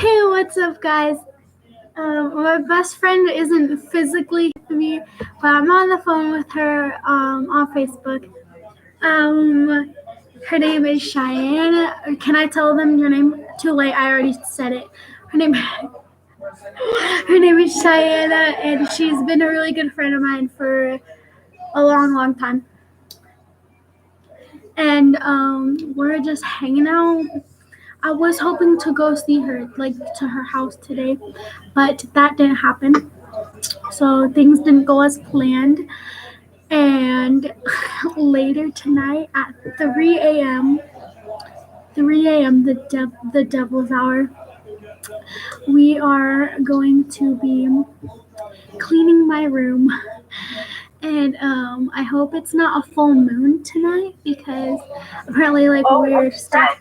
Hey, what's up, guys? My best friend isn't physically with me, but I'm on the phone with her on Facebook. Her name is Cheyenne. Can I tell them your name? Too late. I already said it. Her name is Cheyenne, and she's been a really good friend of mine for a long, long time. And we're just hanging out. I was hoping to go see her, like to her house today, but that didn't happen. So things didn't go as planned. And later tonight at 3 a.m., the devil's hour, we are going to be cleaning my room. And I hope it's not a full moon tonight because apparently weird stuff.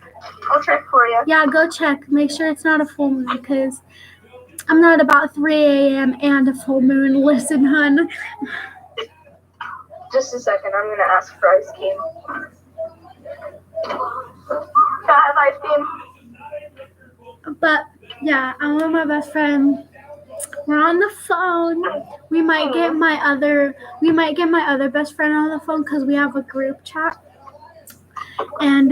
I'll check for you. Yeah, go check. Make sure it's not a full moon because I'm not about 3 a.m. and a full moon. Listen, hun. Just a second. I'm gonna ask for ice cream. Can I have ice cream? But yeah, I'm with my best friend. We're on the phone. We might get my other best friend on the phone because we have a group chat. And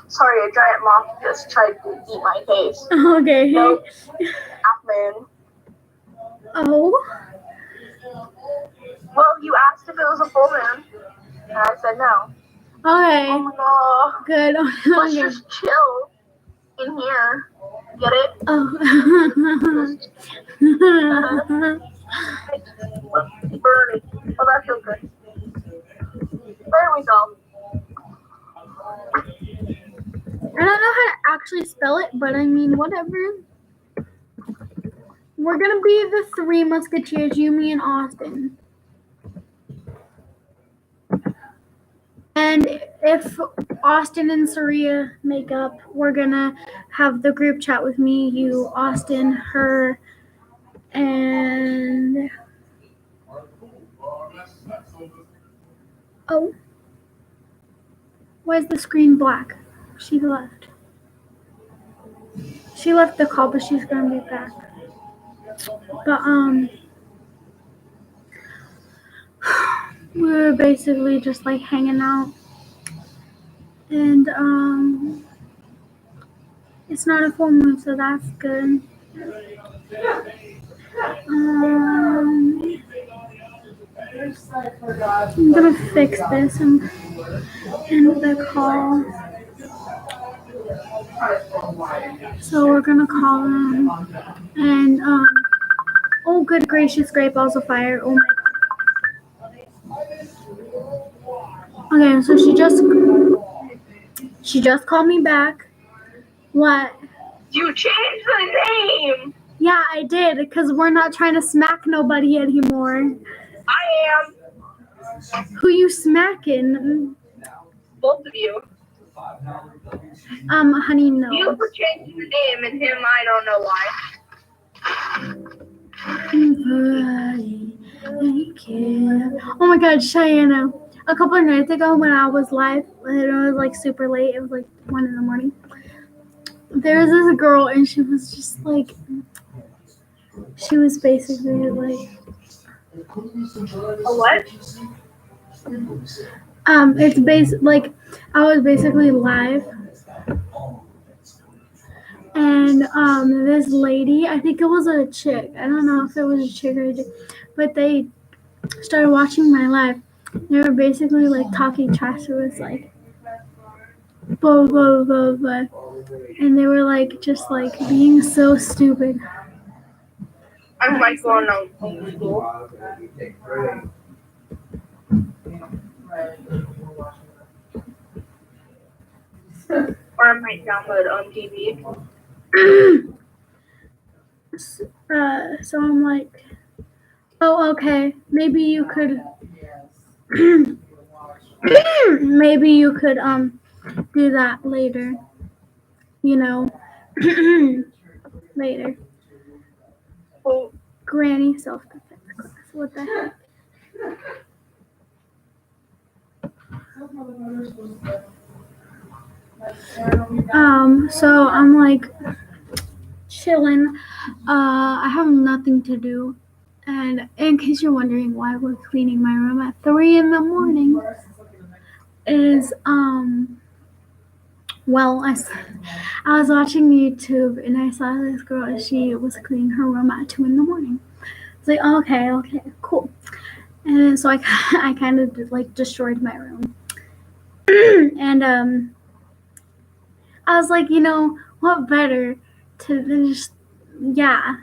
Sorry, a giant moth just tried to eat my face. Okay. Nope. Half moon. Oh. Well, you asked if it was a full moon, and I said no. Okay. Oh no. Good. Let's just chill in here. Get it? Oh. Burning. Oh, that feels good. There we go. I don't know how to actually spell it, but I mean, whatever. We're gonna be the Three Musketeers, you, me, and Austin. And if Austin and Saria make up, we're gonna have the group chat with me, you, Austin, her, and oh, why is the screen black? She left. She left the call, but she's gonna be back. But we were basically just like hanging out, and it's not a full moon, so that's good. I'm gonna fix this and end the call. So we're gonna call them, and oh, good gracious, great balls of fire! Oh my god. Okay, so she just called me back. What? You changed the name. Yeah, I did, because we're not trying to smack nobody anymore. I am. Who you smacking? Both of you. Honey, no. You for changing the name, and him, I don't know why. Oh my god, Cheyenne. A couple of nights ago when I was live, it was like super late, it was like 1 a.m, there was this girl and she was just like, she was basically like, A what? it's like, I was basically live, and this lady, I think it was a chick, I don't know if it was a chick or a chick, but they started watching my live. They were basically like talking trash to us, like blah blah blah blah, and they were like just like being so stupid. I'm like going on school. Or I might download on TV. So I'm like, oh, okay, maybe you could do that later, later. Well, Granny self-defense class, what the heck? So I'm like chilling. I have nothing to do. And in case you're wondering why we're cleaning my room at 3 in the morning, is well, I was watching YouTube and I saw this girl. She was cleaning her room at 2 in the morning. It's like, okay, cool. And so I kind of like destroyed my room. And I was like, what better to just, yeah,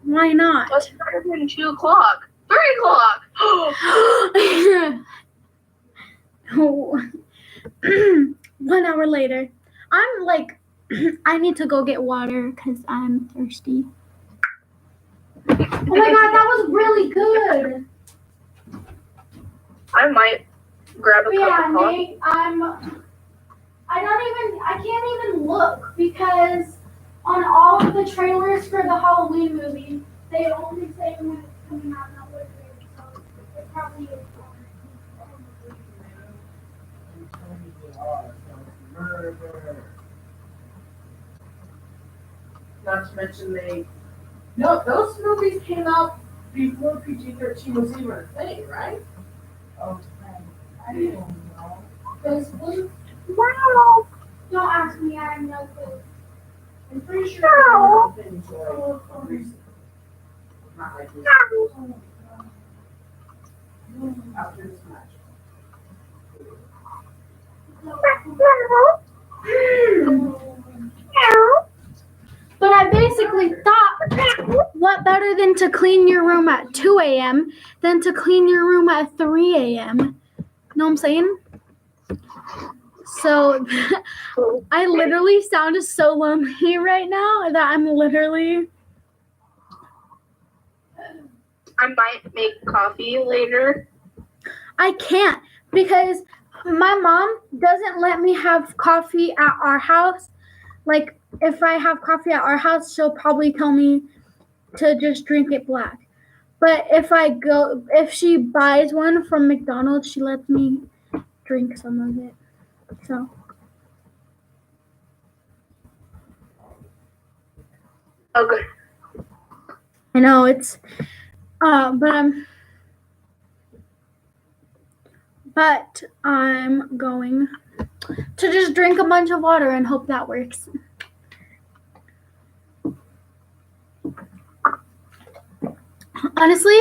why not? That's better than 2 o'clock. 3 o'clock. 1 hour later, I'm like, I need to go get water because I'm thirsty. Oh my god, that was really good. I might grab a cup of coffee. Nate, I can't even look because on all of the trailers for the Halloween movie, they only say when it's coming out, not what it is. So it probably is. Not to mention those movies came out before PG-13 was even a thing, right? Oh, I didn't know. Those blue? Wow. Don't ask me, I have no clue. I'm pretty sure they've been enjoyed recently. Not like this. After this match. But I basically thought, what better than to clean your room at 2 a.m. than to clean your room at 3 a.m.? Know what I'm saying? So I literally sound so lonely right now that I'm literally... I might make coffee later. I can't because my mom doesn't let me have coffee at our house. Like, if I have coffee at our house, she'll probably tell me to just drink it black. But if she buys one from McDonald's, she lets me drink some of it. So. Okay. I know it's, but I'm going to just drink a bunch of water and hope that works. Honestly,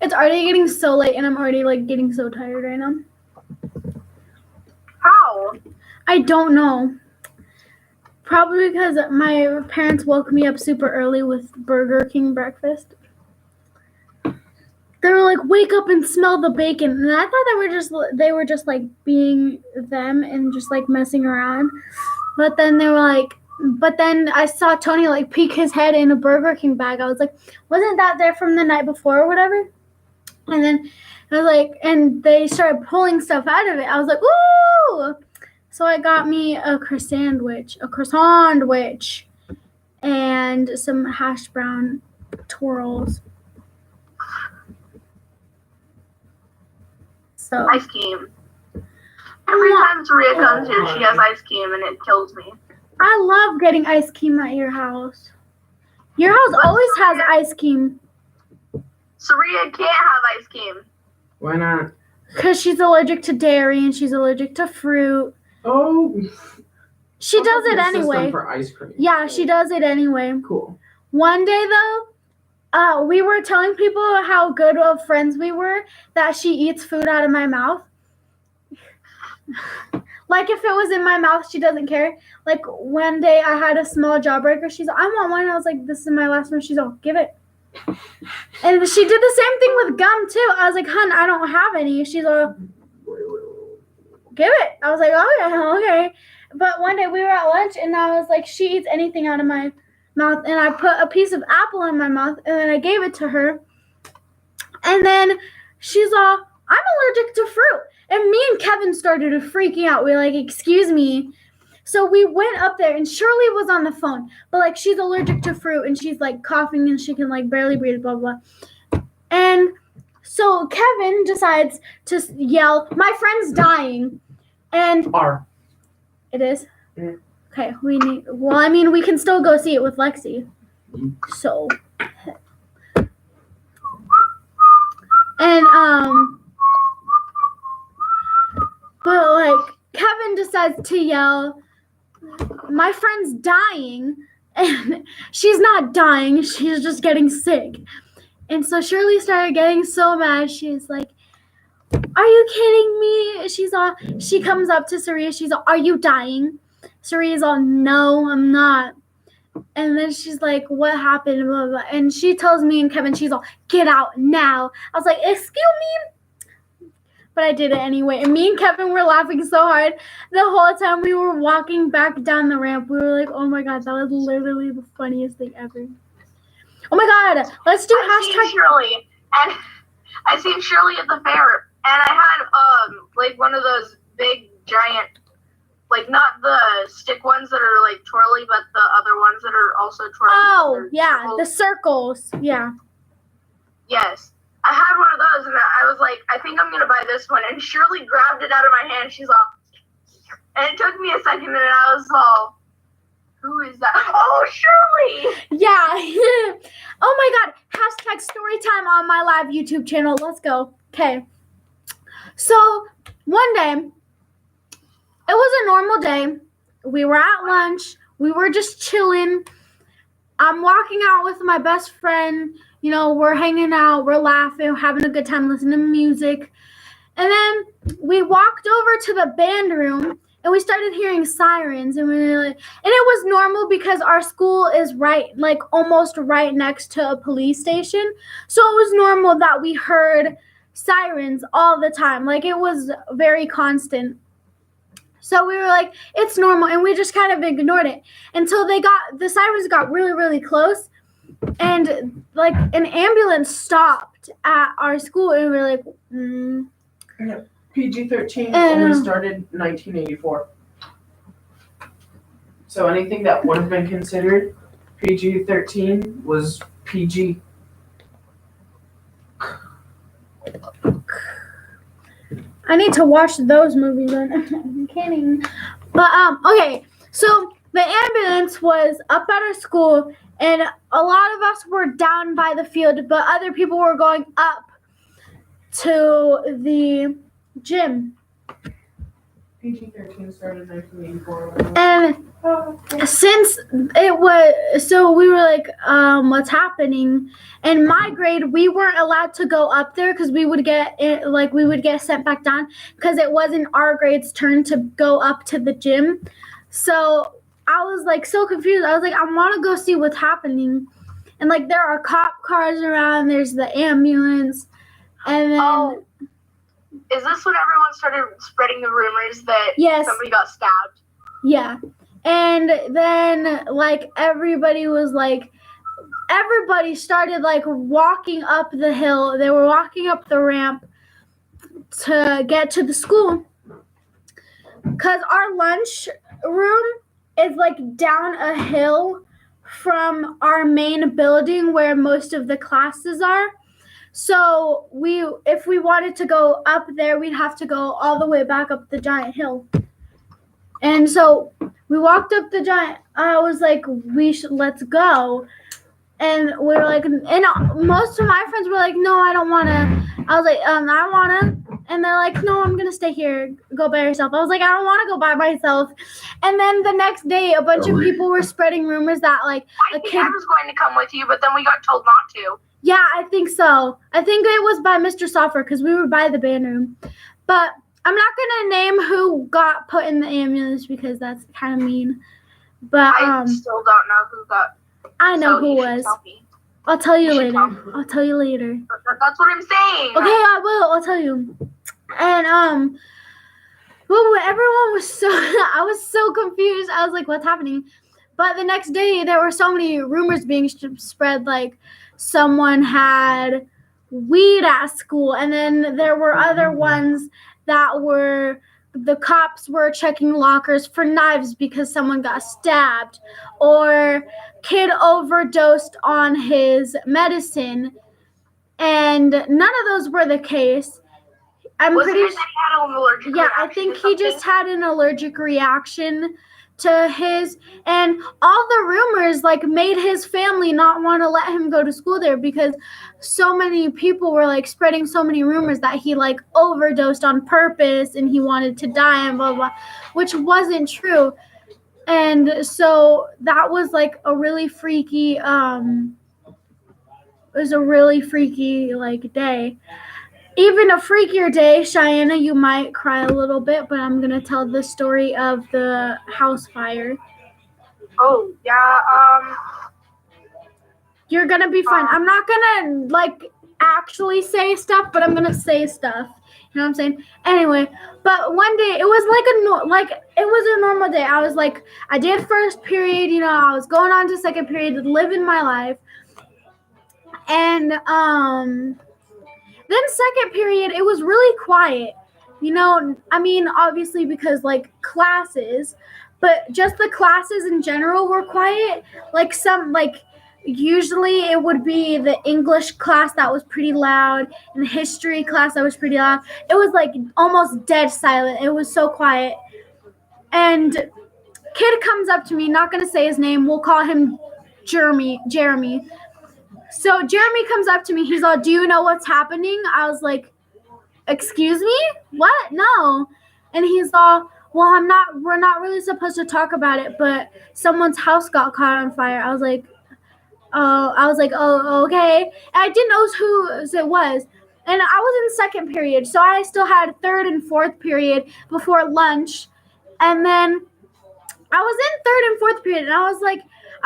it's already getting so late and I'm already like getting so tired right now. How? I don't know. Probably because my parents woke me up super early with Burger King breakfast. They were like, wake up and smell the bacon. And I thought they were just like being them and just like messing around. But then I saw Tony like peek his head in a Burger King bag. I was like, wasn't that there from the night before or whatever? And then I was like, and they started pulling stuff out of it. I was like, ooh! So I got me a croissant sandwich, and some hash brown twirls. So Ice cream. Every time Saria comes here, she has ice cream and it kills me. I love getting ice cream at your house. Your house always has ice cream. Saria can't have ice cream. Why not? Because she's allergic to dairy and she's allergic to fruit. Oh. She does it anyway. For ice cream. Yeah, she does it anyway. Cool. One day though, we were telling people how good of friends we were that she eats food out of my mouth. Like if it was in my mouth, she doesn't care. Like one day I had a small jawbreaker. She's like, I want one. I was like, this is my last one. She's like, give it. And she did the same thing with gum too. I was like, hun, I don't have any. She's like, give it. I was like, okay. But one day we were at lunch and I was like, she eats anything out of my mouth. And I put a piece of apple in my mouth and then I gave it to her. And then she's all, I'm allergic to fruit. And me and Kevin started freaking out. We were like, excuse me. So we went up there and Shirley was on the phone. But like she's allergic to fruit and she's like coughing and she can like barely breathe, blah, blah. And so Kevin decides to yell, my friend's dying. And R. it is? Mhm. Okay, we can still go see it with Lexi. So, and, but, like, Kevin decides to yell, my friend's dying, and she's not dying, she's just getting sick. And so Shirley started getting so mad, she's like, are you kidding me? She comes up to Saria, she's all, are you dying? Saria's all, no, I'm not. And then she's like, what happened? Blah, blah, blah. And she tells me and Kevin, she's all, get out now. I was like, excuse me? But I did it anyway. And me and Kevin were laughing so hard the whole time we were walking back down the ramp. We were like, oh my God, that was literally the funniest thing ever. Oh my God, let's do hashtag Shirley. And I seen Shirley at the fair. And I had, like, one of those big, giant, like, not the stick ones that are, like, twirly, but the other ones that are also twirly. Oh, yeah, circles. The circles, yeah. Yes. I had one of those, and I was like, I think I'm going to buy this one. And Shirley grabbed it out of my hand. She's all, and it took me a second, and I was all, who is that? Oh, Shirley! Yeah. Oh, my God. Hashtag story time on my live YouTube channel. Let's go. Okay. So, one day, it was a normal day. We were at lunch. We were just chilling. I'm walking out with my best friend. You know, we're hanging out. We're laughing. Having a good time listening to music. And then we walked over to the band room. And we started hearing sirens. And we were like, and it was normal because our school is almost right next to a police station. So it was normal that we heard sirens all the time. Like, it was very constant. So we were like, it's normal, and we just kind of ignored it until the sirens got really, really close, and like an ambulance stopped at our school, and we were like, Yeah. PG-13 only started in 1984. So anything that would have been considered PG-13 was PG. I need to watch those movies. I'm kidding. But, okay. So the ambulance was up at our school, and a lot of us were down by the field, but other people were going up to the gym. PG-13 started in 1984. And since it was, so we were like, what's happening? In my grade, we weren't allowed to go up there because we would get sent back down because it wasn't our grade's turn to go up to the gym. So I was like so confused. I was like, I want to go see what's happening. And like there are cop cars around, there's the ambulance, and then is this when everyone started spreading the rumors that somebody got stabbed? Yeah. And then, like, everybody started, like, walking up the hill. They were walking up the ramp to get to the school. Because our lunch room is, like, down a hill from our main building where most of the classes are. So if we wanted to go up there, we'd have to go all the way back up the giant hill. And so we walked up the giant. I was like, let's go. And we were like, and most of my friends were like, no, I don't want to. I was like, I want to. And they're like, no, I'm going to stay here. Go by yourself. I was like, I don't want to go by myself. And then the next day, a bunch of people were spreading rumors that, like, I think I was going to come with you, but then we got told not to. Yeah, I think so. I think it was by Mr. Soffer because we were by the band room. But I'm not going to name who got put in the ambulance because that's kind of mean. But I still don't know who got. I know who was. I'll tell you later. I'll tell you later. That's what I'm saying. Okay, I will. I'll tell you. And well, everyone was I was so confused. I was like, what's happening? But the next day, there were so many rumors being spread, like someone had weed at school, and then there were other ones that were the cops were checking lockers for knives because someone got stabbed, or kid overdosed on his medicine, and none of those were the case. I'm Wasn't pretty it that he had an allergic yeah, I reaction think to he just something? had an allergic reaction to his, and all the rumors like made his family not want to let him go to school there because so many people were like spreading so many rumors that he like overdosed on purpose and he wanted to die and blah blah, which wasn't true. And so that was like a really freaky it was a really freaky like day. Even a freakier day, Cheyenne, you might cry a little bit, but I'm gonna tell the story of the house fire. Oh, yeah, You're gonna be fine. I'm not gonna like actually say stuff, but I'm gonna say stuff. You know what I'm saying? Anyway, but one day it was like it was a normal day. I was like, I did first period, you know, I was going on to second period, living my life, and then second period, it was really quiet. You know, I mean, obviously because like classes, but just the classes in general were quiet. Like usually it would be the English class that was pretty loud and the history class that was pretty loud. It was like almost dead silent. It was so quiet. And kid comes up to me, not gonna say his name, we'll call him Jeremy. So Jeremy comes up to me, he's all, do you know what's happening? I was like, excuse me? What? No. And he's all, well, we're not really supposed to talk about it, but someone's house got caught on fire. I was like, oh, okay. And I didn't know who it was. And I was in second period, so I still had third and fourth period before lunch. And then I was in third and fourth period, and I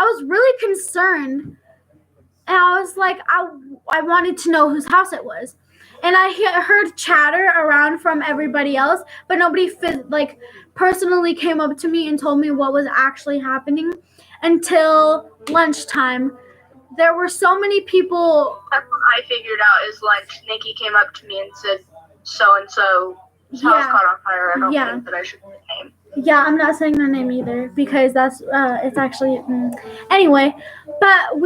was really concerned. And I was like, I wanted to know whose house it was. And I heard chatter around from everybody else, but nobody personally came up to me and told me what was actually happening until lunchtime. There were so many people. That's what I figured out is lunch. Nikki came up to me and said, so-and-so house caught on fire. I don't think that I should say the name. Yeah, I'm not saying their name either because that's, it's actually, anyway, but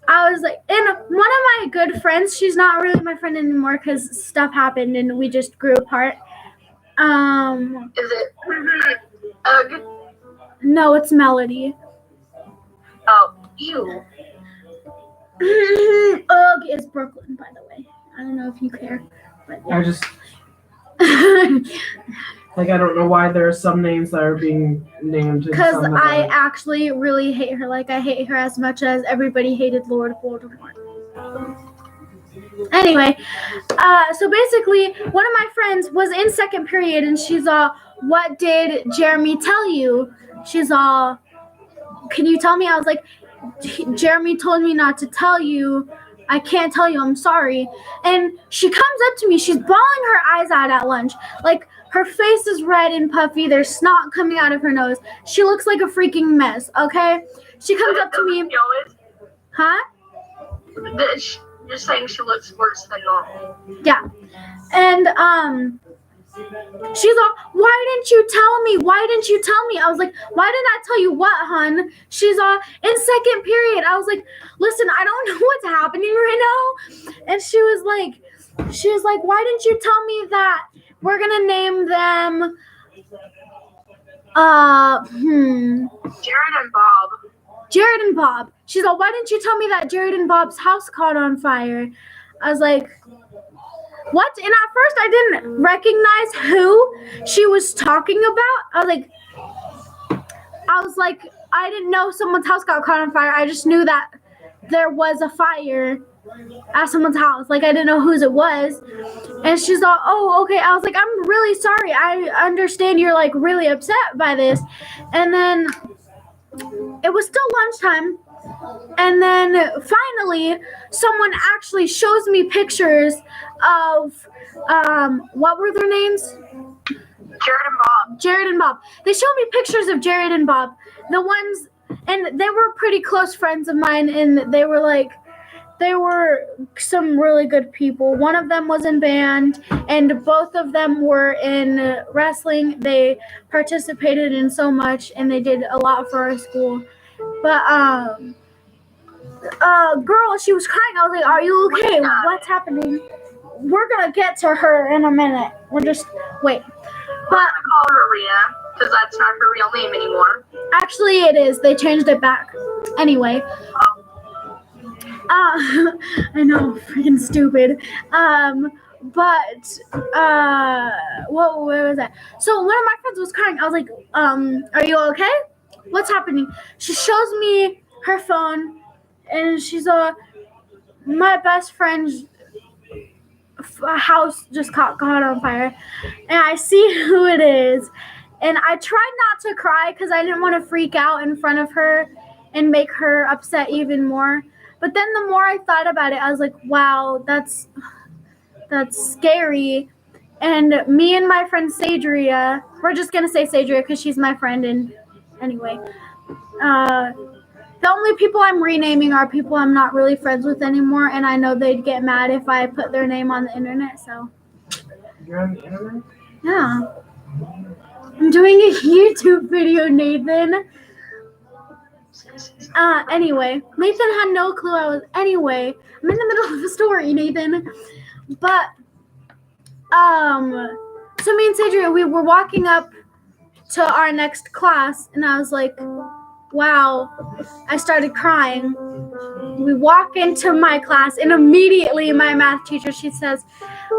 I was like, and one of my good friends, she's not really my friend anymore because stuff happened and we just grew apart. Is it Ugg? No, it's Melody. Oh, ew. Ugg is Brooklyn, by the way. I don't know if you care, but yeah. I just I don't know why there are some names that are being named. Because I actually really hate her. Like, I hate her as much as everybody hated Lord Voldemort. Anyway, so basically, one of my friends was in second period, and she's all, what did Jeremy tell you? She's all, can you tell me? I was like, Jeremy told me not to tell you. I can't tell you. I'm sorry. And she comes up to me. She's bawling her eyes out at lunch. Like, her face is red and puffy. There's snot coming out of her nose. She looks like a freaking mess, okay? She comes up to me. Huh? You're saying she looks worse than normal. Yeah. And, she's all, why didn't you tell me? Why didn't you tell me? I was like, why didn't I tell you what, hun? She's all, in second period. I was like, listen, I don't know what's happening right now. And she was like, why didn't you tell me that we're gonna name them Jared and Bob. She's like, why didn't you tell me that Jared and Bob's house caught on fire? I was like, what? And at first I didn't recognize who she was talking about. I was like, I didn't know someone's house got caught on fire. I just knew that there was a fire at someone's house. Like, I didn't know whose it was. And she's all, oh, okay. I was like, I'm really sorry. I understand you're like really upset by this. And then it was still lunchtime. And then finally, someone actually shows me pictures of, what were their names? Jared and Bob. They showed me pictures of Jared and Bob. The ones, and they were pretty close friends of mine, and they were some really good people. One of them was in band, and both of them were in wrestling. They participated in so much, and they did a lot for our school. But, girl, she was crying. I was like, are you okay? What's happening? we're gonna get to her in a minute. We're just wait. We're gonna call her Rhea, because that's not her real name anymore. Actually, it is. They changed it back. Anyway. I know, freaking stupid. But where was that? So one of my friends was crying. I was like, are you okay? What's happening? She shows me her phone, and she's my best friend's house just caught on fire, and I see who it is, and I tried not to cry because I didn't want to freak out in front of her and make her upset even more. But then the more I thought about it, I was like, wow, that's scary. And me and my friend Sadria, we're just going to say Sadria because she's my friend. And anyway, the only people I'm renaming are people I'm not really friends with anymore. And I know they'd get mad if I put their name on the internet. So. You're on the internet? Yeah. I'm doing a YouTube video, Nathan. Anyway, Nathan had no clue I was. Anyway, I'm in the middle of a story, Nathan. But, so me and Sadria, we were walking up to our next class, and I was like, wow, I started crying. We walk into my class, and immediately my math teacher, she says,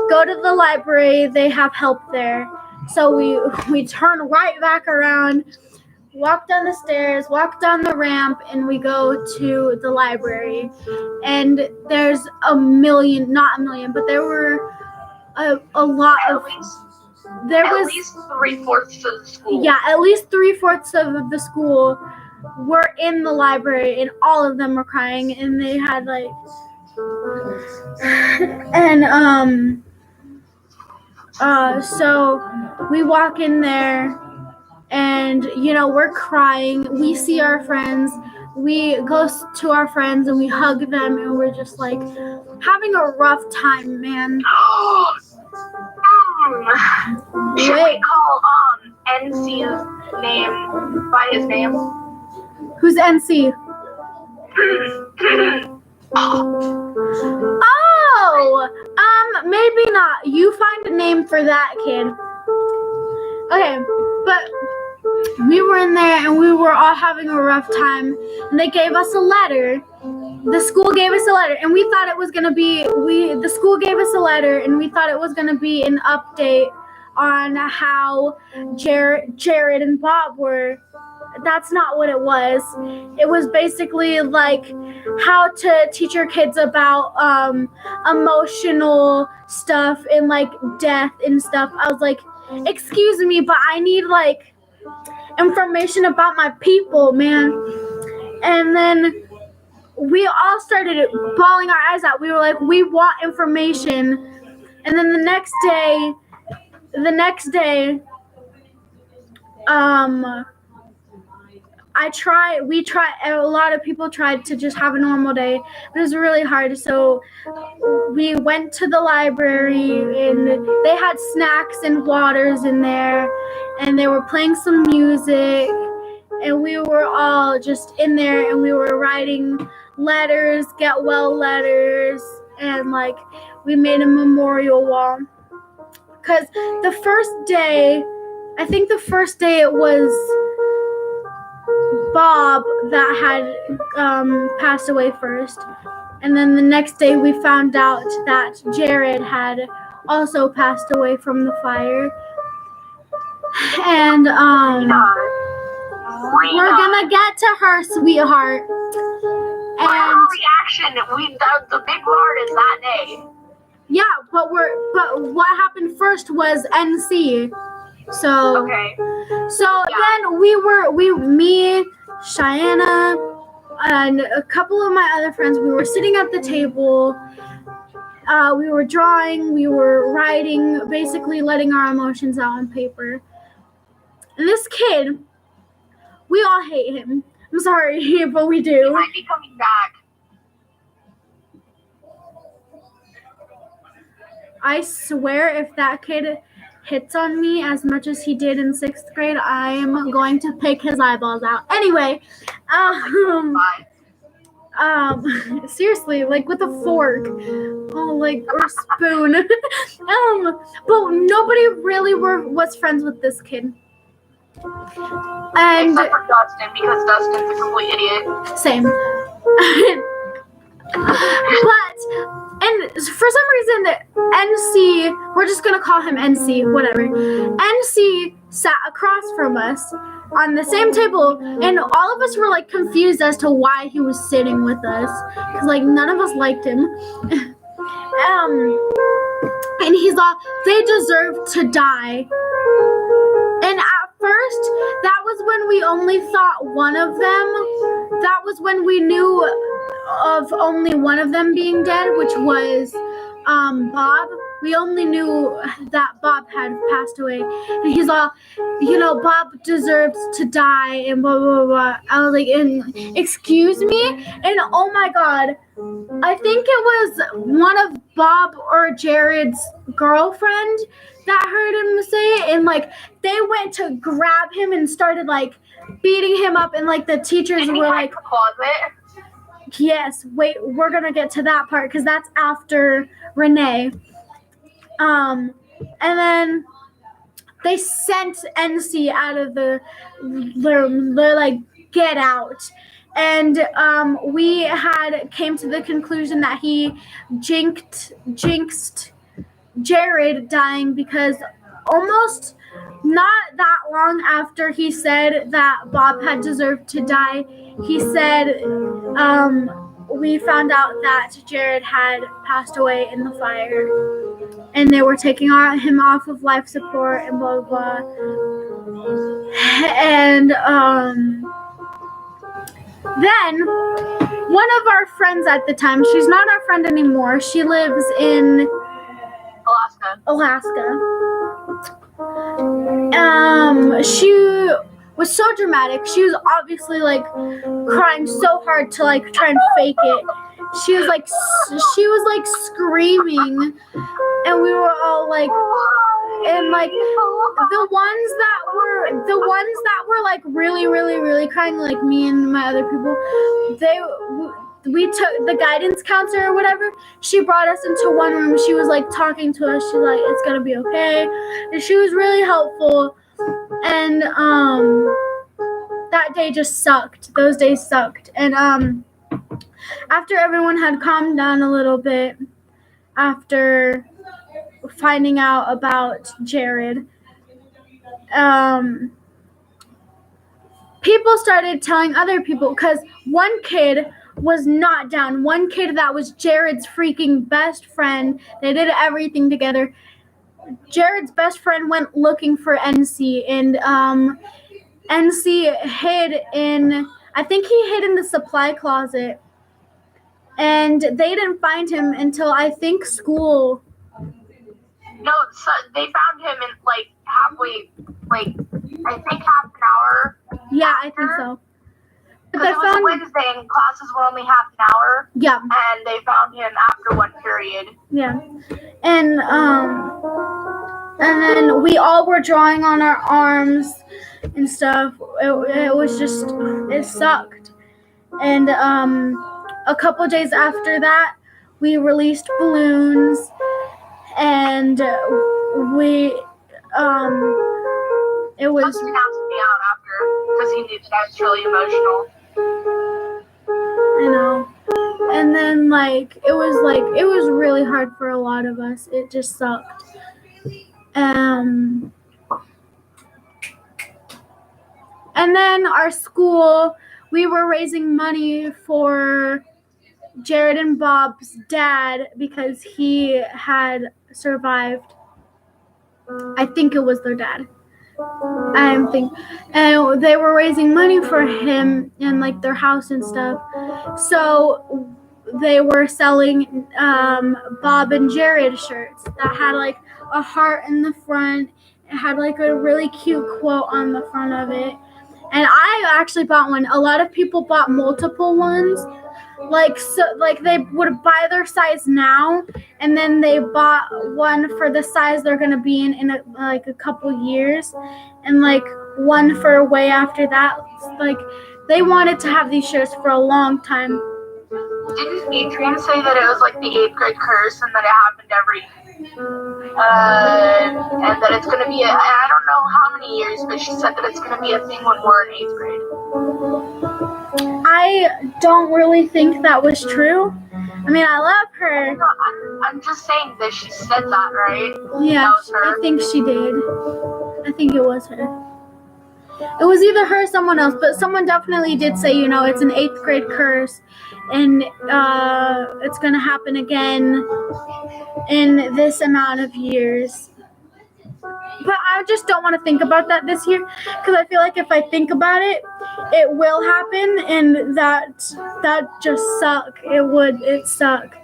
go to the library, they have help there. So we turn right back around, walk down the stairs, walk down the ramp, and we go to the library. And there's not a million, but there were a lot of. There was at least 3/4 of the school. Yeah, at least 3/4 of the school were in the library, and all of them were crying, and they had like, and so we walk in there. And, we're crying. We see our friends. We go to our friends and we hug them. And we're just like having a rough time, man. Should we call NC's name by his name? Who's NC? Maybe not. You find a name for that kid. Okay, but we were in there and we were all having a rough time, and they gave us a letter. The school gave us a letter, and we thought it was going to be, the school gave us a letter, and we thought it was going to be an update on how Jared and Bob were. That's not what it was. It was basically like how to teach your kids about emotional stuff and like death and stuff. I was like, excuse me, but I need like information about my people, man. And then we all started bawling our eyes out. We were like, we want information. And then the next day, a lot of people tried to just have a normal day, but it was really hard. So we went to the library, and they had snacks and waters in there, and they were playing some music, and we were all just in there, and we were writing letters, get well letters, and like we made a memorial wall. Because the first day it was Bob that had passed away first, and then the next day we found out that Jared had also passed away from the fire. And we're gonna get to her, sweetheart. And our reaction, the big word is that day. Yeah, but what happened first was NC. So okay. Then me, Cheyenne, and a couple of my other friends, we were sitting at the table. We were drawing, we were writing, basically letting our emotions out on paper. And this kid, we all hate him. I'm sorry, but we do. He might be coming back. I swear if that kid hits on me as much as he did in 6th grade, I am going to pick his eyeballs out. Anyway, seriously, like with a fork. Oh, like, or spoon. But nobody really was friends with this kid. And Except for Dustin, because Dustin's a complete idiot. same. But, and for some reason, NC, we're just gonna call him NC, whatever. NC sat across from us on the same table, and all of us were like confused as to why he was sitting with us, because like none of us liked him. And he's all, they deserve to die. And at first, that was when we only thought one of them. That was when we knew of only one of them being dead, which was Bob. We only knew that Bob had passed away. And he's all, Bob deserves to die and blah, blah, blah. I was like, excuse me? And oh my God, I think it was one of Bob or Jared's girlfriend that heard him say it. And like, they went to grab him and started like beating him up. And like the teachers were like, closet. Yes, wait, we're going to get to that part because that's after Renee. And then they sent NC out of the room. They're like, get out. And we came to the conclusion that he jinxed Jared dying because almost not that long after he said that Bob had deserved to die, he said we found out that Jared had passed away in the fire. And they were taking him off of life support and blah, blah, blah. And then one of our friends at the time, she's not our friend anymore. She lives in Alaska. She was so dramatic. She was obviously like crying so hard to like try and fake it. She was like screaming, and we were all like, and like the ones that were like really, really, really crying, like me and my other people, we took the guidance counselor or whatever. She brought us into one room. She was like talking to us. She's like, it's gonna be okay, and she was really helpful. And that day just sucked. Those days sucked. And after everyone had calmed down a little bit, after finding out about Jared, people started telling other people, because one kid was not down. One kid that was Jared's freaking best friend. They did everything together. Jared's best friend went looking for NC, and NC hid in, I think he hid in the supply closet. And they didn't find him until I think school. No, so they found him in like halfway, like I think half an hour. Yeah, I think so. Because it was Wednesday and classes were only half an hour. Yeah. And they found him after one period. Yeah. And then we all were drawing on our arms and stuff. It was just, it sucked. And a couple days after that, we released balloons, and it was. Dustin asked me out after because he knew that I was really emotional. I know. And then it was really hard for a lot of us. It just sucked. And then our school, we were raising money for Jared and Bob's dad because he had survived. I think it was their dad. And they were raising money for him and their house and stuff. So they were selling Bob and Jared shirts that had a heart in the front. It had a really cute quote on the front of it. And I actually bought one. A lot of people bought multiple ones. They would buy their size now, and then they bought one for the size they're gonna be in a couple years, and one for way after that. They wanted to have these shirts for a long time. Didn't Adrian say that it was like the 8th grade curse and that it happened every and that it's gonna be I don't know how many years, but she said that it's gonna be a thing when we're in 8th grade. I don't really think that was true. I mean, I love her. No, I'm just saying that she said that, right? Yeah, That was her. I think she did. I think it was her. It was either her or someone else, but someone definitely did say, it's an 8th grade curse, and it's gonna happen again in this amount of years. But I just don't want to think about that this year, because I feel like if I think about it, it will happen, and that just suck. It suck.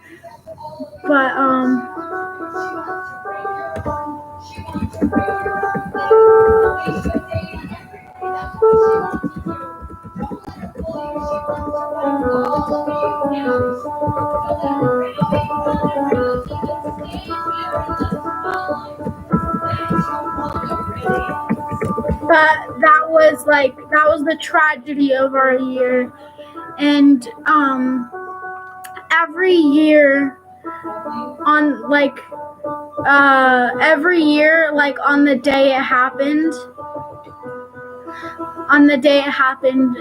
But that was the tragedy of our year. And every year on on the day it happened,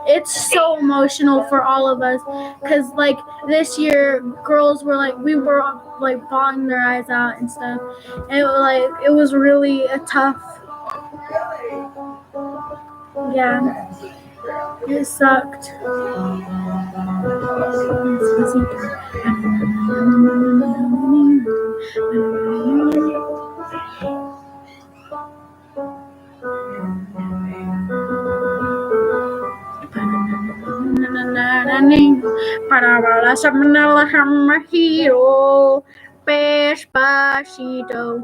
it's so emotional for all of us, because this year girls were we were bawling their eyes out and stuff. It was really a tough. Yeah, it sucked. Para la hero, despacito.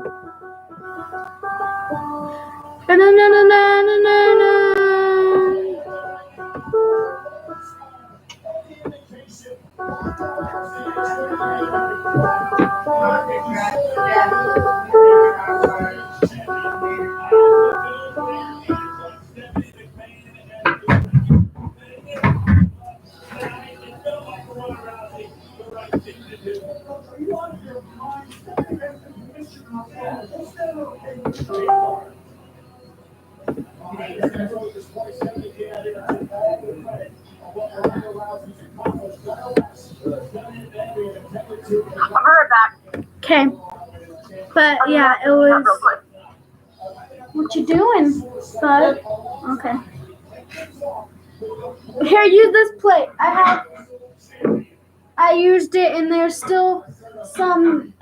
I'll be right back. Okay. But yeah, it was. What you doing, bud? Okay. Here, use this plate. I used it, and there's still some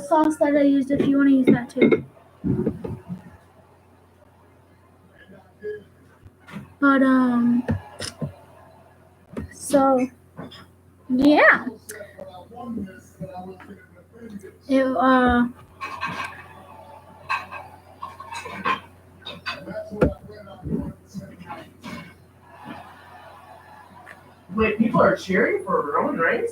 sauce that I used if you want to use that too. But so yeah. Wait, people are cheering for Roman Reigns?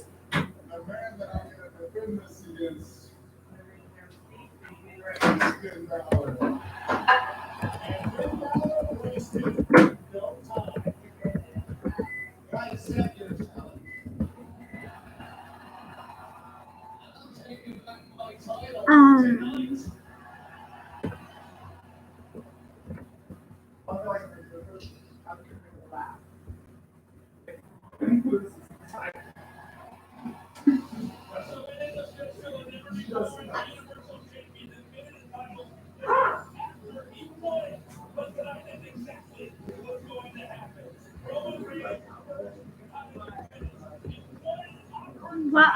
But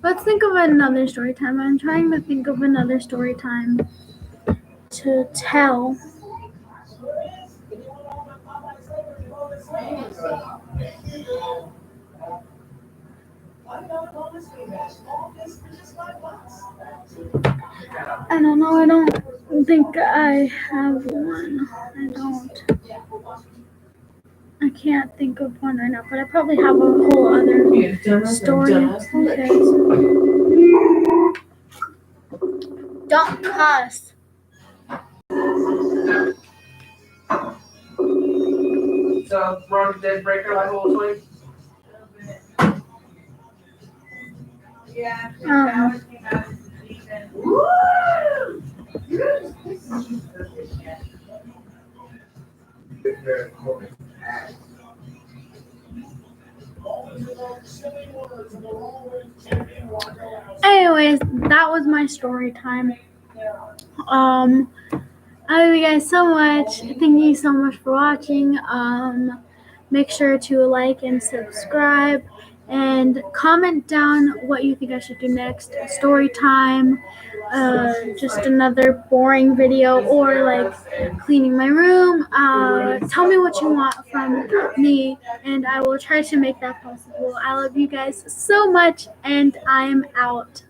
let's think of another story time. I'm trying to think of another story time to tell. I don't know. I don't think I have one. I don't. I can't think of one right now, but I probably have a whole other story. Okay. Don't cuss. So, Ron Dead Breaker, like whole swing? Yeah. Um, Woo! Anyways, that was my story time. I love you guys so much. Thank you so much for watching. Make sure to like and subscribe and comment down what you think I should do next. A story time, just another boring video, or like cleaning my room. Tell me what you want from me, and I will try to make that possible. I love you guys so much, and I'm out.